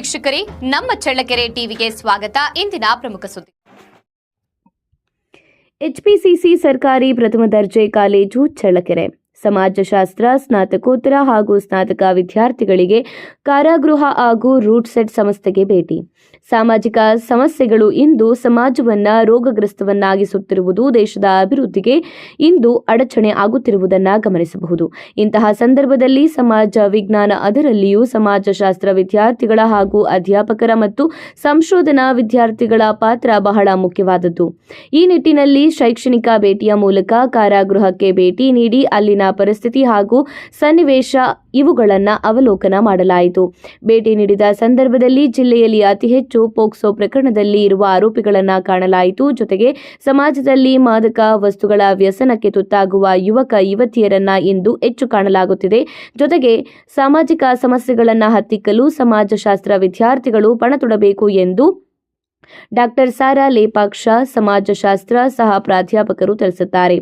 ವೀಕ್ಷಕರೇ, ನಮ್ಮ ಚಳ್ಳಕೆರೆ ಟಿವಿಗೆ ಸ್ವಾಗತ. ಇಂದಿನ ಪ್ರಮುಖ ಸುದ್ದಿ. ಎಚ್ಪಿಸಿಸಿ ಸರ್ಕಾರಿ ಪ್ರಥಮ ದರ್ಜೆ ಕಾಲೇಜು ಚಳ್ಳಕೆರೆ ಸಮಾಜಶಾಸ್ತ್ರ ಸ್ನಾತಕೋತ್ತರ ಹಾಗೂ ಸ್ನಾತಕ ವಿದ್ಯಾರ್ಥಿಗಳಿಗೆ ಕಾರಾಗೃಹ ಹಾಗೂ ರೂಟ್ ಸೆಟ್ ಸಂಸ್ಥೆಗೆ ಭೇಟಿ. ಸಾಮಾಜಿಕ ಸಮಸ್ಯೆಗಳು ಇಂದು ಸಮಾಜವನ್ನ ರೋಗಗ್ರಸ್ತವನ್ನಾಗಿಸುತ್ತಿರುವುದು ದೇಶದ ಅಭಿವೃದ್ಧಿಗೆ ಇಂದು ಅಡಚಣೆ ಆಗುತ್ತಿರುವುದನ್ನು ಗಮನಿಸಬಹುದು. ಇಂತಹ ಸಂದರ್ಭದಲ್ಲಿ ಸಮಾಜ ವಿಜ್ಞಾನ, ಅದರಲ್ಲಿಯೂ ಸಮಾಜಶಾಸ್ತ್ರ ವಿದ್ಯಾರ್ಥಿಗಳ ಹಾಗೂ ಅಧ್ಯಾಪಕರ ಮತ್ತು ಸಂಶೋಧನಾ ವಿದ್ಯಾರ್ಥಿಗಳ ಪಾತ್ರ ಬಹಳ ಮುಖ್ಯವಾದದ್ದು. ಈ ನಿಟ್ಟಿನಲ್ಲಿ ಶೈಕ್ಷಣಿಕ ಭೇಟಿಯ ಮೂಲಕ ಕಾರಾಗೃಹಕ್ಕೆ ಭೇಟಿ ನೀಡಿ ಅಲ್ಲಿನ ಪರಿಸ್ಥಿತಿ ಹಾಗೂ ಸನ್ನಿವೇಶ ಇವುಗಳನ್ನು ಅವಲೋಕನ ಮಾಡಲಾಯಿತು. ಭೇಟಿ ನೀಡಿದ ಸಂದರ್ಭದಲ್ಲಿ ಜಿಲ್ಲೆಯಲ್ಲಿ ಅತಿ ಹೆಚ್ಚು ಪೋಕ್ಸೋ ಪ್ರಕರಣದಲ್ಲಿ ಇರುವ ಆರೋಪಿಗಳನ್ನು ಕಾಣಲಾಯಿತು. ಜೊತೆಗೆ ಸಮಾಜದಲ್ಲಿ ಮಾದಕ ವಸ್ತುಗಳ ವ್ಯಸನಕ್ಕೆ ತುತ್ತಾಗುವ ಯುವಕ ಯುವತಿಯರನ್ನ ಇಂದು ಹೆಚ್ಚು ಕಾಣಲಾಗುತ್ತಿದೆ. ಜೊತೆಗೆ ಸಾಮಾಜಿಕ ಸಮಸ್ಯೆಗಳನ್ನು ಹತ್ತಿಕ್ಕಲು ಸಮಾಜಶಾಸ್ತ್ರ ವಿದ್ಯಾರ್ಥಿಗಳು ಪಣ ತೊಡಬೇಕು ಎಂದು ಡಾಕ್ಟರ್ ಸಾರಾ ಲೇಪಾಕ್ಷ ಸಮಾಜಶಾಸ್ತ್ರ ಸಹ ಪ್ರಾಧ್ಯಾಪಕರು ತಿಳಿಸಿದ್ದಾರೆ.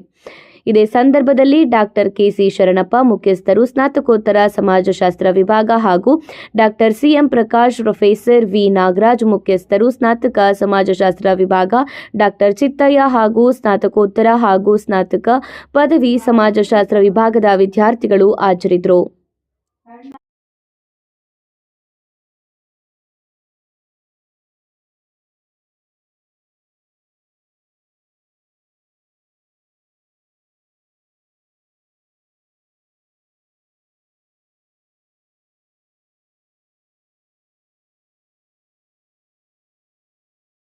ಇದೇ ಸಂದರ್ಭದಲ್ಲಿ ಡಾಕ್ಟರ್ ಕೆಸಿ ಶರಣಪ್ಪ ಮುಖ್ಯಸ್ಥರು, ಸ್ನಾತಕೋತ್ತರ ಸಮಾಜಶಾಸ್ತ್ರ ವಿಭಾಗ ಹಾಗೂ doctor CM Prakash, professor V Nagaraj ಮುಖ್ಯಸ್ಥರು, ಸ್ನಾತಕ ಸಮಾಜಶಾಸ್ತ್ರ ವಿಭಾಗ ಡಾಕ್ಟರ್ ಚಿತ್ತಯ್ಯ ಹಾಗೂ ಸ್ನಾತಕೋತ್ತರ ಹಾಗೂ ಸ್ನಾತಕ ಪದವಿ ಸಮಾಜಶಾಸ್ತ್ರ ವಿಭಾಗದ ವಿದ್ಯಾರ್ಥಿಗಳು ಹಾಜರಿದ್ದರು.